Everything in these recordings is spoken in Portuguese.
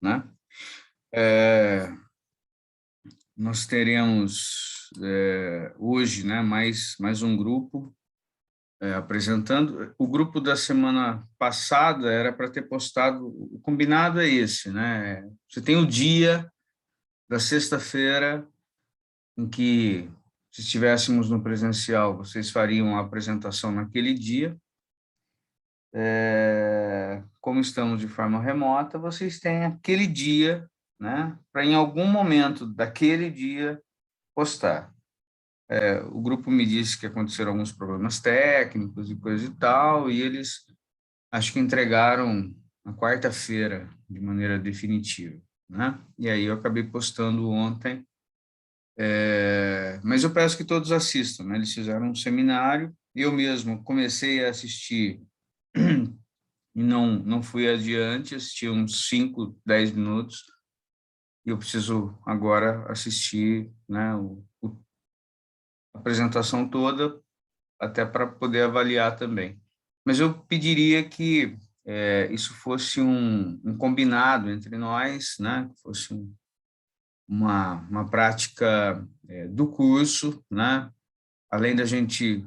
né? É, nós teremos hoje, né, mais um grupo apresentando. O grupo da semana passada era para ter postado, o combinado é esse, né? Você tem o dia da sexta-feira em que, se estivéssemos no presencial, vocês fariam a apresentação naquele dia. Como estamos de forma remota, vocês têm aquele dia, né, para em algum momento daquele dia postar. O grupo me disse que aconteceram alguns problemas técnicos e coisa e tal, e eles acho que entregaram na quarta-feira de maneira definitiva, né? E aí eu acabei postando ontem, mas eu peço que todos assistam, né? Eles fizeram um seminário, eu mesmo comecei a assistir e não fui adiante, assisti uns 5, 10 minutos, e eu preciso agora assistir, né, a apresentação toda, até para poder avaliar também. Mas eu pediria que isso fosse um combinado entre nós, né, que fosse uma prática do curso, né, além da gente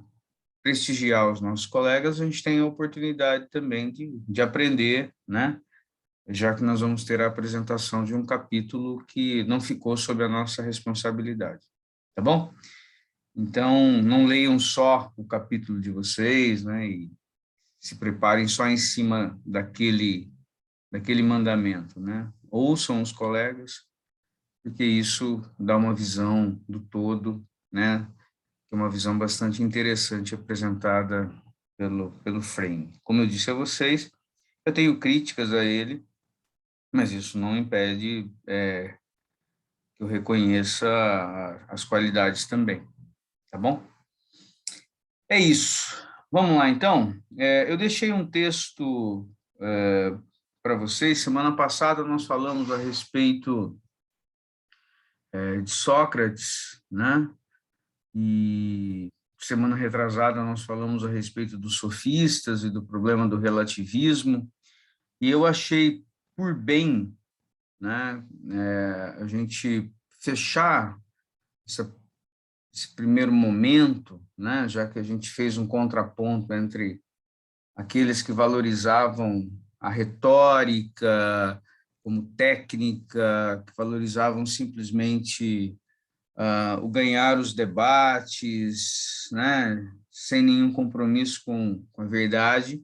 prestigiar os nossos colegas, a gente tem a oportunidade também de aprender, né, já que nós vamos ter a apresentação de um capítulo que não ficou sob a nossa responsabilidade, tá bom? Então, não leiam só o capítulo de vocês, né, e se preparem só em cima daquele mandamento, né? Ouçam os colegas, porque isso dá uma visão do todo, né? Que é uma visão bastante interessante apresentada pelo Frame. Como eu disse a vocês, eu tenho críticas a ele, mas isso não impede que eu reconheça as qualidades também, tá bom? É isso. Vamos lá, então. Eu deixei um texto para vocês. Semana passada nós falamos a respeito de Sócrates, né? E semana retrasada nós falamos a respeito dos sofistas e do problema do relativismo. E eu achei por bem, né, a gente fechar esse primeiro momento, né, já que a gente fez um contraponto entre aqueles que valorizavam a retórica como técnica, que valorizavam simplesmente o ganhar os debates, né, sem nenhum compromisso com a verdade.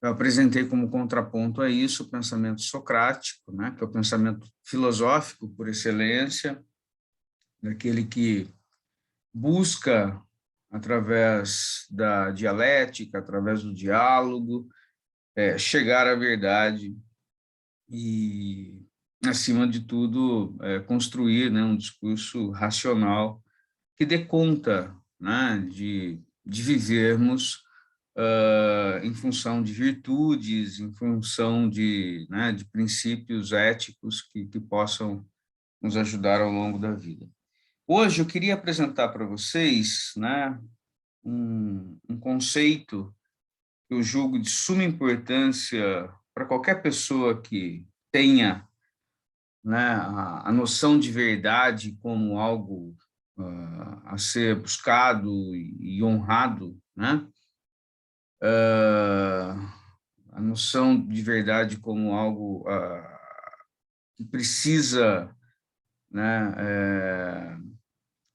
Eu apresentei como contraponto a isso o pensamento socrático, né, que é o pensamento filosófico por excelência, daquele que busca, através da dialética, através do diálogo, chegar à verdade e, acima de tudo, construir, né, um discurso racional que dê conta, né, de vivermos em função de virtudes, em função né, de princípios éticos que possam nos ajudar ao longo da vida. Hoje eu queria apresentar para vocês, né, um conceito que eu julgo de suma importância para qualquer pessoa que tenha, né, a noção de verdade como algo a ser buscado e honrado, né? A noção de verdade como algo que precisa, né,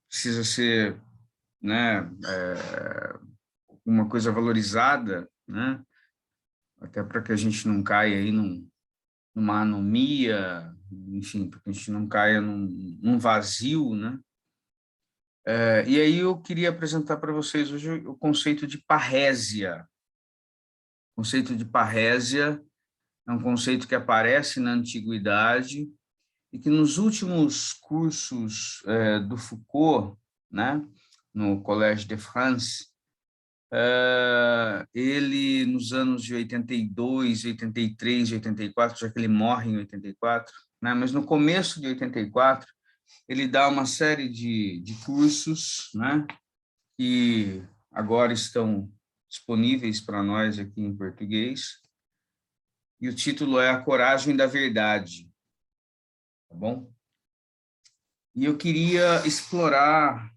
precisa ser, né, uma coisa valorizada, né, até para que a gente não caia aí numa anomia, enfim, para que a gente não caia num vazio, né. E aí eu queria apresentar para vocês hoje o conceito de parrésia. O conceito de parrésia é um conceito que aparece na antiguidade e que nos últimos cursos do Foucault, né, no Collège de France, ele, nos anos de 82, 83, 84, já que ele morre em 84, né, mas no começo de 84, ele dá uma série de cursos, né, que agora estão disponíveis para nós aqui em português, e o título é A Coragem da Verdade, tá bom? E eu queria explorar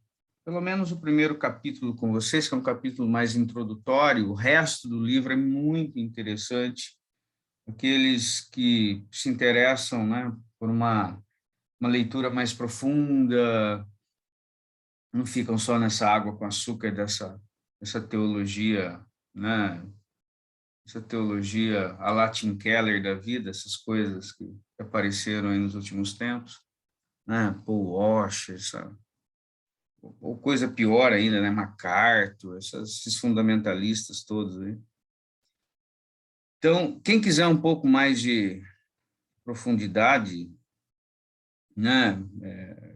pelo menos o primeiro capítulo com vocês, que é um capítulo mais introdutório. O resto do livro é muito interessante. Aqueles que se interessam, né, por uma leitura mais profunda, não ficam só nessa água com açúcar dessa teologia, né, essa teologia a la Tim Keller da vida, essas coisas que apareceram aí nos últimos tempos, né, Paul Washer, sabe? Ou coisa pior ainda, né, MacArthur, esses fundamentalistas todos aí. Então, quem quiser um pouco mais de profundidade, né,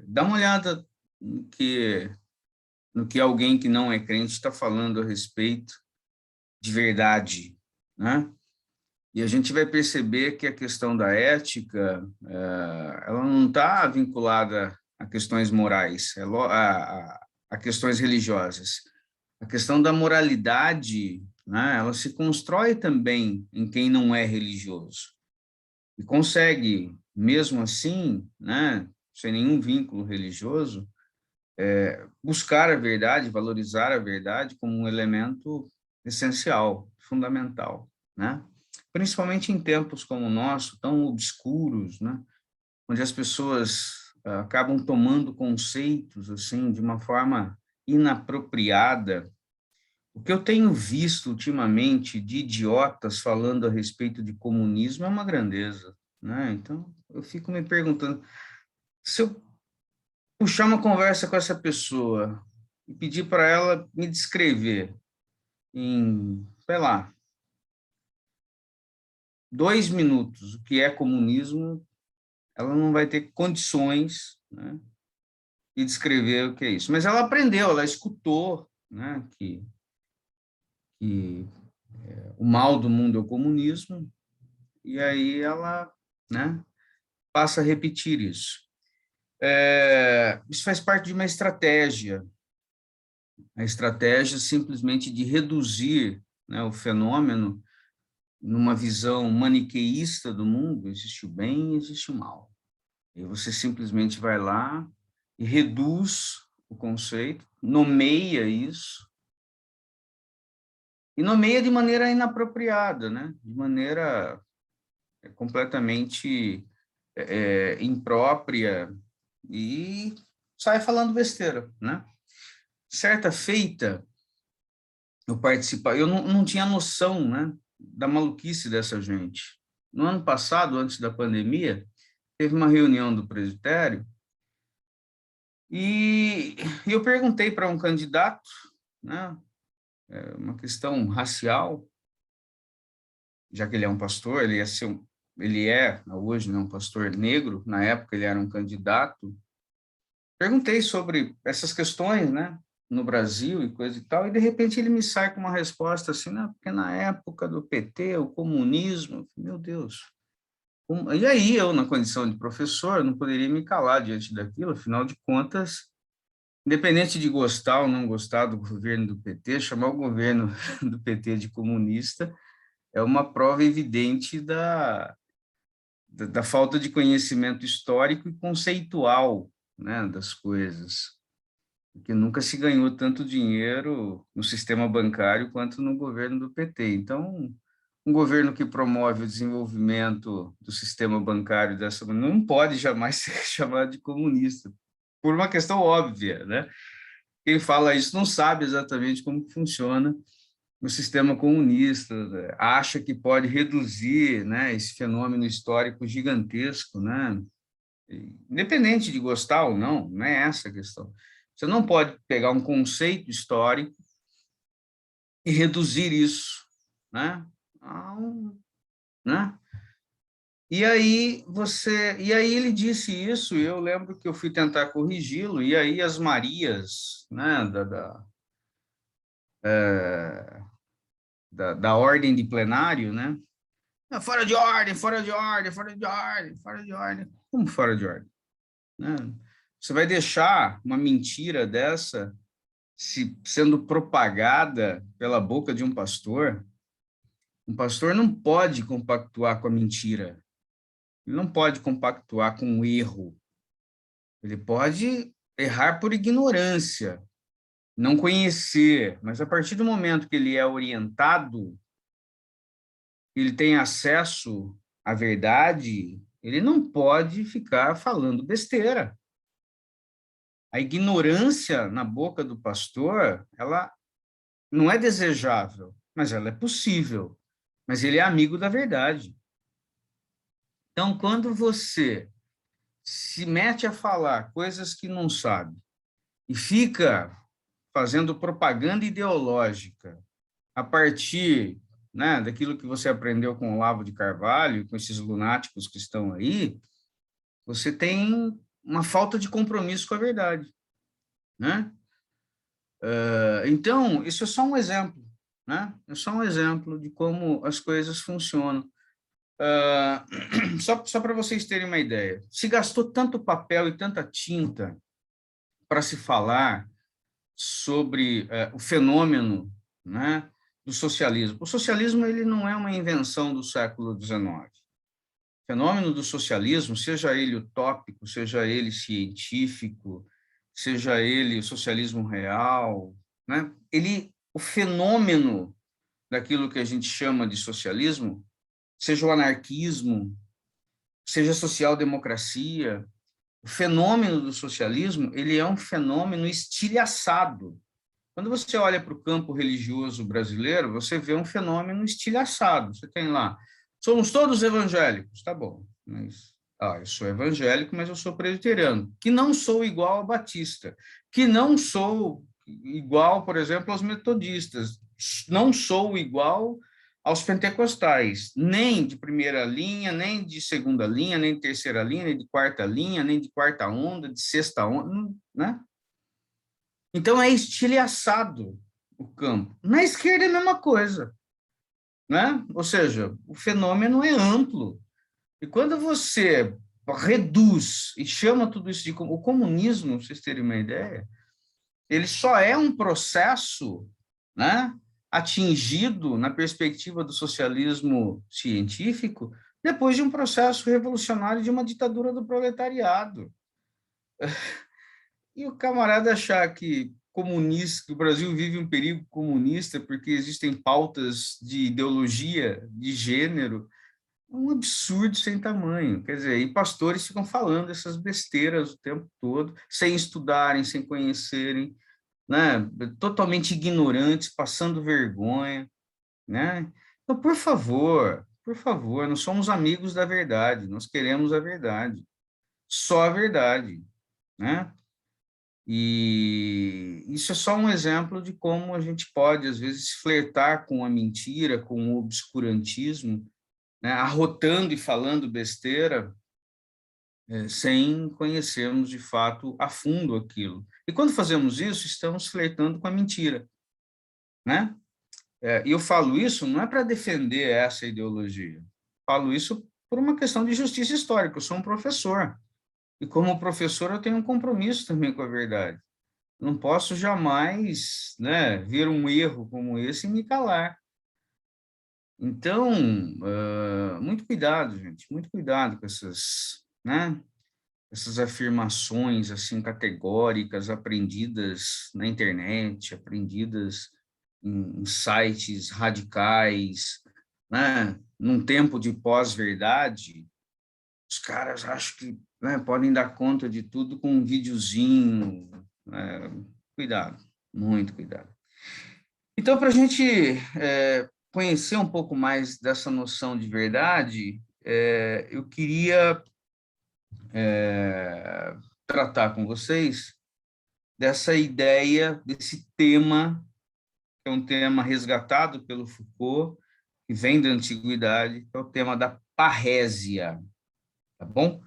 dá uma olhada no que alguém que não é crente está falando a respeito de verdade, né? E a gente vai perceber que a questão da ética, ela não está vinculada a questões morais, a questões religiosas. A questão da moralidade, né, ela se constrói também em quem não é religioso. E consegue, mesmo assim, né, sem nenhum vínculo religioso, buscar a verdade, valorizar a verdade como um elemento essencial, fundamental, né? Principalmente em tempos como o nosso, tão obscuros, né? Onde as pessoas acabam tomando conceitos assim de uma forma inapropriada. O que eu tenho visto ultimamente de idiotas falando a respeito de comunismo é uma grandeza, né? Então, eu fico me perguntando, se eu puxar uma conversa com essa pessoa e pedir para ela me descrever em, sei lá, 2 minutos o que é comunismo, ela não vai ter condições, né, de descrever o que é isso. Mas ela aprendeu, ela escutou, né, que o mal do mundo é o comunismo, e aí ela, né, passa a repetir isso. Isso faz parte de uma estratégia, a estratégia simplesmente de reduzir, né, o fenômeno numa visão maniqueísta do mundo. Existe o bem e existe o mal. E você simplesmente vai lá e reduz o conceito, nomeia isso, e nomeia de maneira inapropriada, né? De maneira completamente imprópria, e sai falando besteira, né? Certa feita, eu não tinha noção, né, da maluquice dessa gente. No ano passado, antes da pandemia, teve uma reunião do presbitério e eu perguntei para um candidato, né, uma questão racial, já que ele é um pastor, ele é hoje, né, um pastor negro, na época ele era um candidato. Perguntei sobre essas questões, né, no Brasil e coisa e tal, e de repente ele me sai com uma resposta assim, né, porque na época do PT, o comunismo, meu Deus. E aí eu, na condição de professor, não poderia me calar diante daquilo, afinal de contas, independente de gostar ou não gostar do governo do PT, chamar o governo do PT de comunista é uma prova evidente da falta de conhecimento histórico e conceitual, né, das coisas. Porque nunca se ganhou tanto dinheiro no sistema bancário quanto no governo do PT. Então, um governo que promove o desenvolvimento do sistema bancário dessa maneira não pode jamais ser chamado de comunista, por uma questão óbvia, né? Quem fala isso não sabe exatamente como funciona o sistema comunista, né? Acha que pode reduzir, né, esse fenômeno histórico gigantesco, né? Independente de gostar ou não, não é essa a questão. Você não pode pegar um conceito histórico e reduzir isso, né? Né? E aí ele disse isso, e eu lembro que eu fui tentar corrigi-lo, e aí as Marias, né, da ordem de plenário, né? Fora de ordem, fora de ordem, fora de ordem, fora de ordem. Como fora de ordem? Né? Você vai deixar uma mentira dessa sendo propagada pela boca de um pastor? Um pastor não pode compactuar com a mentira. Ele não pode compactuar com o erro. Ele pode errar por ignorância, não conhecer, mas a partir do momento que ele é orientado, ele tem acesso à verdade, ele não pode ficar falando besteira. A ignorância na boca do pastor, ela não é desejável, mas ela é possível. Mas ele é amigo da verdade. Então, quando você se mete a falar coisas que não sabe e fica fazendo propaganda ideológica a partir, né, daquilo que você aprendeu com o Olavo de Carvalho, com esses lunáticos que estão aí, você tem uma falta de compromisso com a verdade, né? Então, isso é só um exemplo, né? É só um exemplo de como as coisas funcionam. Só para vocês terem uma ideia, se gastou tanto papel e tanta tinta para se falar sobre o fenômeno, né, do socialismo. O socialismo ele não é uma invenção do século XIX. O fenômeno do socialismo, seja ele utópico, seja ele científico, seja ele o socialismo real, né, o fenômeno daquilo que a gente chama de socialismo, seja o anarquismo, seja a social-democracia, o fenômeno do socialismo, ele é um fenômeno estilhaçado. Quando você olha para o campo religioso brasileiro, você vê um fenômeno estilhaçado. Você tem lá, somos todos evangélicos, tá bom, mas eu sou evangélico, mas eu sou presbiteriano, que não sou igual ao batista, que não sou igual, por exemplo, aos metodistas, não sou igual aos pentecostais, nem de primeira linha, nem de segunda linha, nem de terceira linha, nem de quarta linha, nem de quarta onda, de sexta onda, né? Então é estilhaçado o campo. Na esquerda é a mesma coisa, né? Ou seja, o fenômeno é amplo. E quando você reduz e chama tudo isso de o comunismo, vocês terem uma ideia, ele só é um processo, né, atingido na perspectiva do socialismo científico depois de um processo revolucionário de uma ditadura do proletariado. E o camarada achar que comunista, que o Brasil vive um perigo comunista porque existem pautas de ideologia, de gênero, é um absurdo sem tamanho. Quer dizer, e pastores ficam falando essas besteiras o tempo todo, sem estudarem, sem conhecerem, né? Totalmente ignorantes, passando vergonha, né? Então, por favor, nós somos amigos da verdade, nós queremos a verdade, só a verdade, né? E isso é só um exemplo de como a gente pode, às vezes, flertar com a mentira, com o obscurantismo, né? Arrotando e falando besteira, sem conhecermos, de fato, a fundo aquilo. E quando fazemos isso, estamos flertando com a mentira, né? E eu falo isso não é para defender essa ideologia, falo isso por uma questão de justiça histórica. Eu sou um professor, e como professor eu tenho um compromisso também com a verdade. Não posso jamais, né, ver um erro como esse e me calar. Então, muito cuidado, gente, muito cuidado com essas, né, essas afirmações assim categóricas aprendidas na internet, aprendidas em sites radicais, né, num tempo de pós-verdade. Os caras acham que, né, podem dar conta de tudo com um videozinho, né? Cuidado, muito cuidado. Então, para a gente conhecer um pouco mais dessa noção de verdade, eu queria tratar com vocês dessa ideia, desse tema, que é um tema resgatado pelo Foucault, que vem da antiguidade, que é o tema da parrésia, tá bom?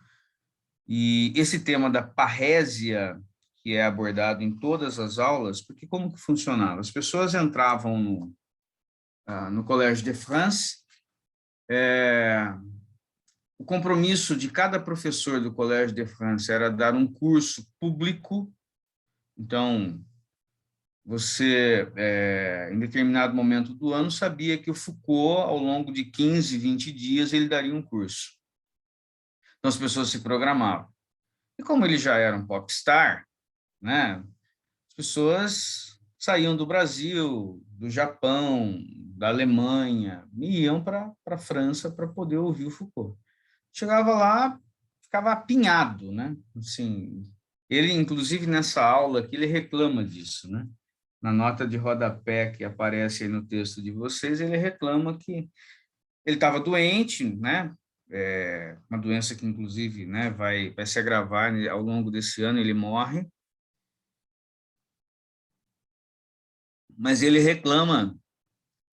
E esse tema da parrésia, que é abordado em todas as aulas, porque como que funcionava? As pessoas entravam no Collège de France, o compromisso de cada professor do Collège de France era dar um curso público. Então, você, em determinado momento do ano, sabia que o Foucault, ao longo de 15, 20 dias, ele daria um curso. Então, as pessoas se programavam. E como ele já era um popstar, né, as pessoas saíam do Brasil, do Japão, da Alemanha, e iam para a França para poder ouvir o Foucault. Chegava lá, ficava apinhado, né? Assim, ele, inclusive, nessa aula aqui, ele reclama disso, né? Na nota de rodapé que aparece aí no texto de vocês, ele reclama que ele estava doente, né? Uma doença que, inclusive, né, vai se agravar ao longo desse ano, ele morre. Mas ele reclama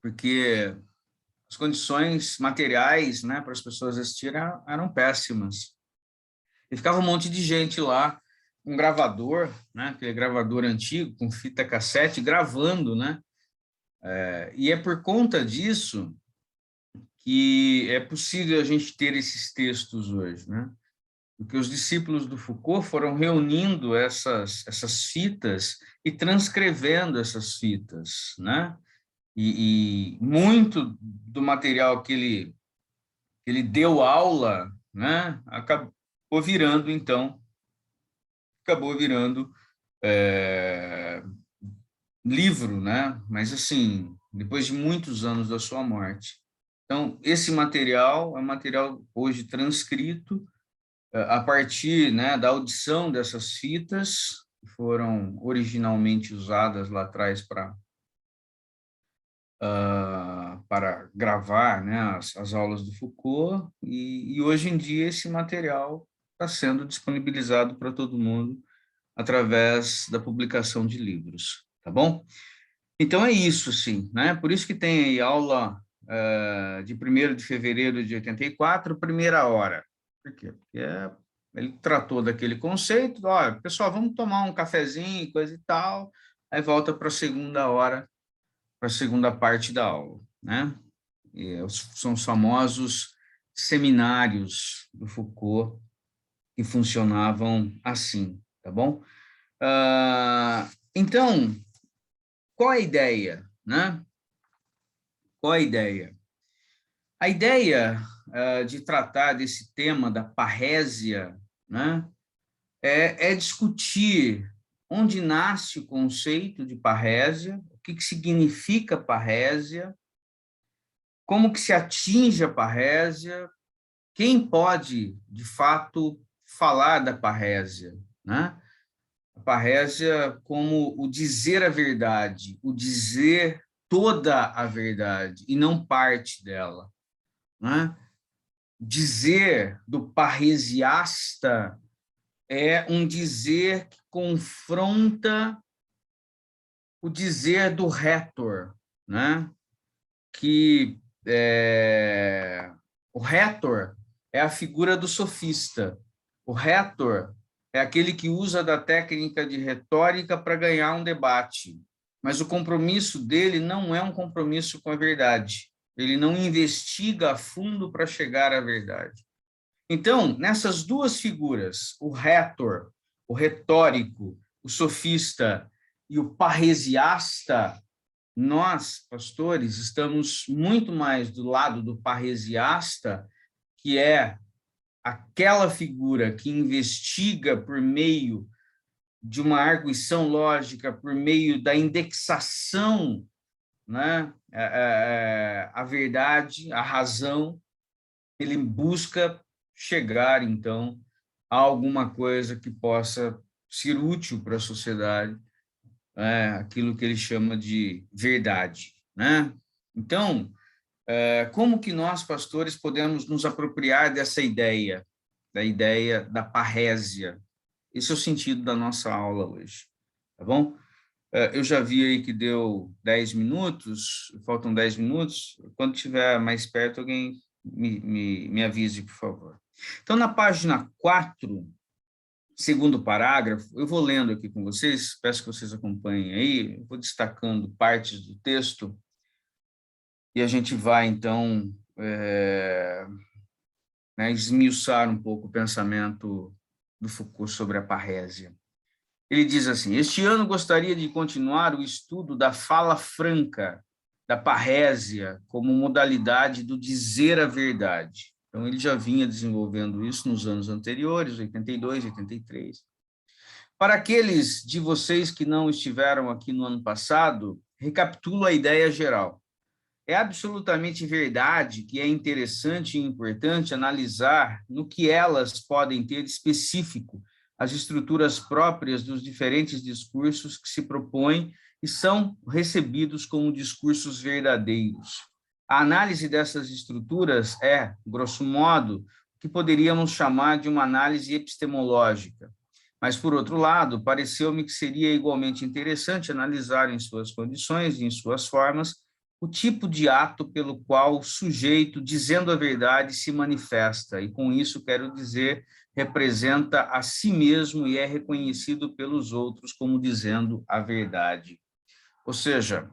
porque as condições materiais, né, para as pessoas assistirem eram péssimas. E ficava um monte de gente lá, um gravador, né, aquele gravador antigo, com fita cassete, gravando, né? E é por conta disso que é possível a gente ter esses textos hoje, né? Porque os discípulos do Foucault foram reunindo essas fitas e transcrevendo essas fitas, né? E muito do material que ele deu aula, né? Virando, então, acabou virando é, livro, né? Mas, assim, depois de muitos anos da sua morte. Então, esse material é um material hoje transcrito a partir, né, da audição dessas fitas, que foram originalmente usadas lá atrás para gravar, né, as aulas do Foucault, e hoje em dia esse material está sendo disponibilizado para todo mundo através da publicação de livros, tá bom? Então é isso, sim, né? Por isso que tem aí aula de 1º de fevereiro de 84, primeira hora. Por quê? Porque ele tratou daquele conceito, olha, pessoal, vamos tomar um cafezinho, coisa e tal, aí volta para a segunda hora, para a segunda parte da aula, né? São os famosos seminários do Foucault que funcionavam assim, tá bom? Então, qual a ideia, né? Qual a ideia? A ideia de tratar desse tema da parrésia, né, é discutir onde nasce o conceito de parrésia, o que significa parrésia, como que se atinge a parrésia, quem pode, de fato, falar da parrésia, né? A parrésia como o dizer a verdade, o dizer toda a verdade e não parte dela, né? Dizer do parresiasta é um dizer que confronta o dizer do rétor, né? Que o rétor é a figura do sofista. O rétor é aquele que usa da técnica de retórica para ganhar um debate, mas o compromisso dele não é um compromisso com a verdade. Ele não investiga a fundo para chegar à verdade. Então, nessas duas figuras, o rétor, o retórico, o sofista e o parresiasta, nós, pastores, estamos muito mais do lado do parresiasta, que é aquela figura que investiga por meio de uma arguição lógica, por meio da indexação, né, a verdade, a razão, ele busca chegar, então, a alguma coisa que possa ser útil para a sociedade, aquilo que ele chama de verdade, né? Então, como que nós, pastores, podemos nos apropriar dessa ideia, da ideia da parrésia? Esse é o sentido da nossa aula hoje, tá bom? Eu já vi aí que deu 10 minutos, faltam 10 minutos. Quando estiver mais perto, alguém me avise, por favor. Então, na página 4, segundo parágrafo, eu vou lendo aqui com vocês, peço que vocês acompanhem aí, eu vou destacando partes do texto, e a gente vai, então, esmiuçar um pouco o pensamento do Foucault sobre a parrésia. Ele diz assim: este ano gostaria de continuar o estudo da fala franca, da parrésia, como modalidade do dizer a verdade. Então, ele já vinha desenvolvendo isso nos anos anteriores, 82, 83. Para aqueles de vocês que não estiveram aqui no ano passado, recapitulo a ideia geral. É absolutamente verdade que é interessante e importante analisar no que elas podem ter específico as estruturas próprias dos diferentes discursos que se propõem e são recebidos como discursos verdadeiros. A análise dessas estruturas é, grosso modo, o que poderíamos chamar de uma análise epistemológica. Mas, por outro lado, pareceu-me que seria igualmente interessante analisar em suas condições e em suas formas o tipo de ato pelo qual o sujeito, dizendo a verdade, se manifesta, e com isso quero dizer, representa a si mesmo e é reconhecido pelos outros como dizendo a verdade. Ou seja,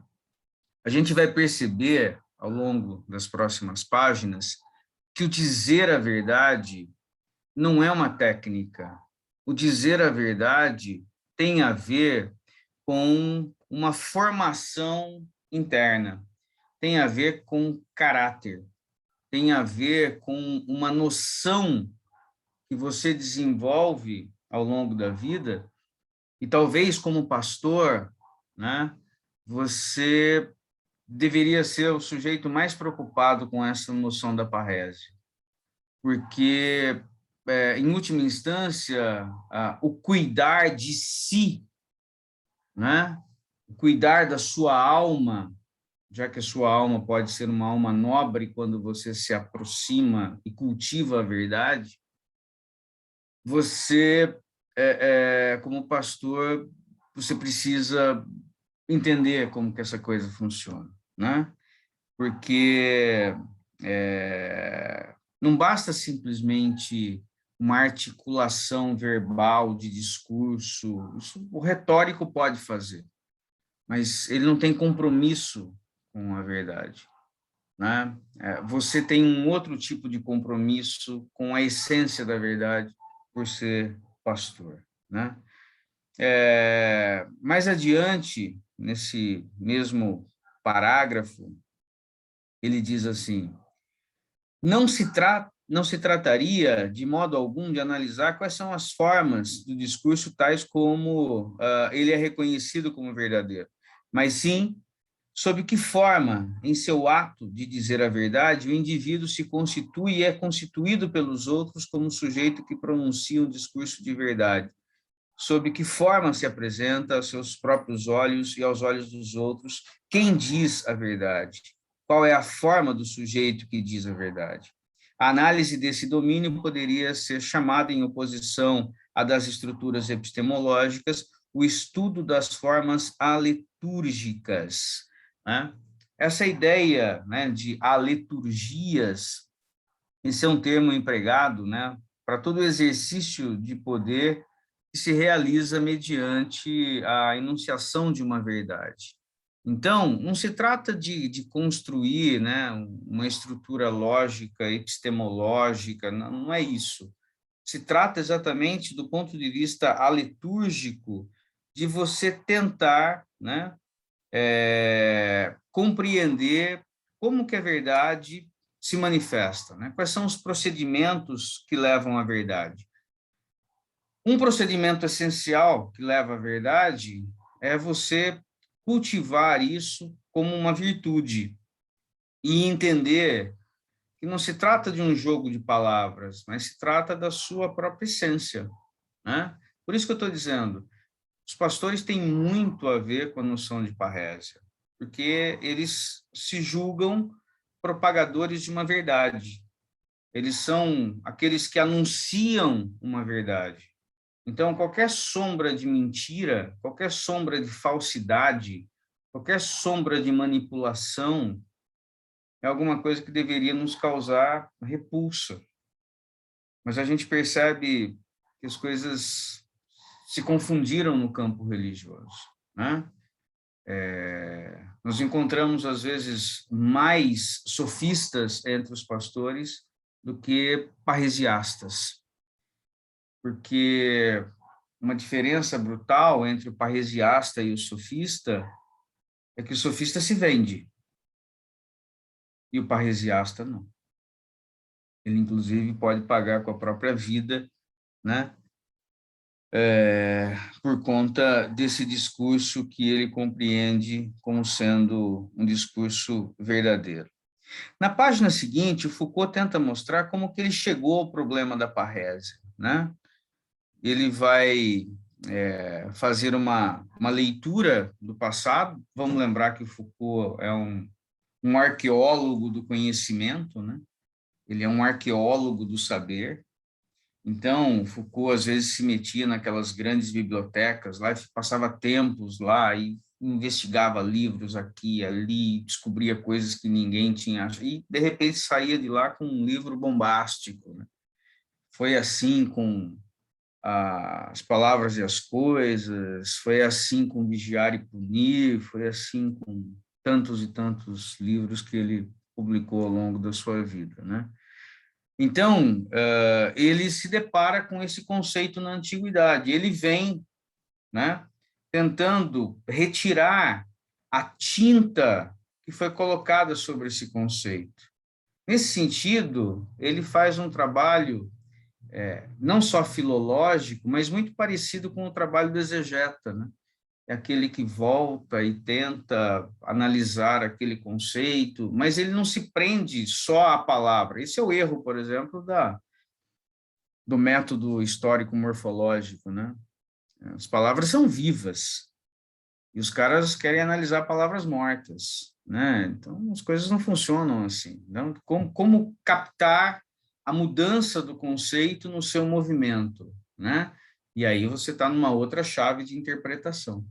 a gente vai perceber, ao longo das próximas páginas, que o dizer a verdade não é uma técnica. O dizer a verdade tem a ver com uma formação interna, tem a ver com caráter, tem a ver com uma noção que você desenvolve ao longo da vida, e talvez como pastor, né, você deveria ser o sujeito mais preocupado com essa noção da parrese, porque, em última instância, o cuidar de si, né, o cuidar da sua alma, já que a sua alma pode ser uma alma nobre quando você se aproxima e cultiva a verdade, você, como pastor, você precisa entender como que essa coisa funciona, né? Porque não basta simplesmente uma articulação verbal de discurso, isso o retórico pode fazer, mas ele não tem compromisso com a verdade, né? Você tem um outro tipo de compromisso com a essência da verdade por ser pastor, né? Mais adiante, nesse mesmo parágrafo, ele diz assim: não se trataria, de modo algum, de analisar quais são as formas do discurso tais como ele é reconhecido como verdadeiro, mas sim sob que forma, em seu ato de dizer a verdade, o indivíduo se constitui e é constituído pelos outros como sujeito que pronuncia um discurso de verdade, sob que forma se apresenta aos seus próprios olhos e aos olhos dos outros quem diz a verdade, qual é a forma do sujeito que diz a verdade. A análise desse domínio poderia ser chamada, em oposição à das estruturas epistemológicas, o estudo das formas aletúrgicas, né? Essa ideia, né, de aleturgias, esse é um termo empregado, né, para todo exercício de poder que se realiza mediante a enunciação de uma verdade. Então, não se trata de construir, né, uma estrutura lógica, epistemológica, não é isso. Se trata exatamente do ponto de vista alitúrgico de você tentar, né, compreender como que a verdade se manifesta, né? Quais são os procedimentos que levam à verdade. Um procedimento essencial que leva à verdade é você cultivar isso como uma virtude e entender que não se trata de um jogo de palavras, mas se trata da sua própria essência, né? Por isso que eu estou dizendo, os pastores têm muito a ver com a noção de parrésia, porque eles se julgam propagadores de uma verdade. Eles são aqueles que anunciam uma verdade. Então, qualquer sombra de mentira, qualquer sombra de falsidade, qualquer sombra de manipulação é alguma coisa que deveria nos causar repulsa. Mas a gente percebe que as coisas se confundiram no campo religioso, né? Nós encontramos, às vezes, mais sofistas entre os pastores do que parresiastas, porque uma diferença brutal entre o parresiasta e o sofista é que o sofista se vende e o parresiasta não. Ele, inclusive, pode pagar com a própria vida, né? Por conta desse discurso que ele compreende como sendo um discurso verdadeiro. Na página seguinte, o Foucault tenta mostrar como que ele chegou ao problema da parrésia, né? Ele vai fazer uma leitura do passado. Vamos lembrar que o Foucault é um arqueólogo do conhecimento, né? Ele é um arqueólogo do saber. Então, Foucault às vezes se metia naquelas grandes bibliotecas lá, passava tempos lá e investigava livros aqui e ali, descobria coisas que ninguém tinha, e de repente saía de lá com um livro bombástico, né? Foi assim com As Palavras e as Coisas, foi assim com Vigiar e Punir, foi assim com tantos e tantos livros que ele publicou ao longo da sua vida, né? Então, ele se depara com esse conceito na antiguidade. Ele vem, né, tentando retirar a tinta que foi colocada sobre esse conceito. Nesse sentido, ele faz um trabalho não só filológico, mas muito parecido com o trabalho do exegeta, né? É aquele que volta e tenta analisar aquele conceito, mas ele não se prende só à palavra. Esse é o erro, por exemplo, do método histórico-morfológico, né? As palavras são vivas e os caras querem analisar palavras mortas, né? Então, as coisas não funcionam assim. Não? Como captar a mudança do conceito no seu movimento, né? E aí você está numa outra chave de interpretação.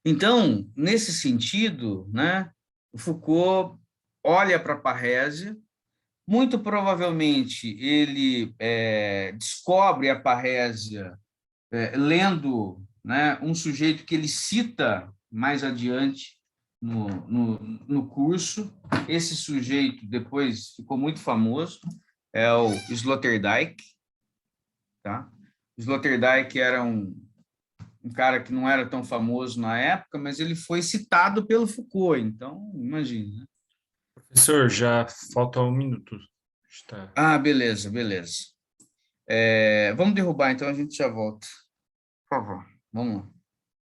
Então, nesse sentido, né, o Foucault olha para a parrésia, muito provavelmente ele descobre a parrésia lendo, né, um sujeito que ele cita mais adiante no curso. Esse sujeito depois ficou muito famoso, é o Sloterdijk, tá? Sloterdijk era um cara que não era tão famoso na época, mas ele foi citado pelo Foucault, então, imagina. Professor, já falta um minuto. Está. Ah, beleza, beleza. Vamos derrubar, então a gente já volta. Por favor, vamos lá.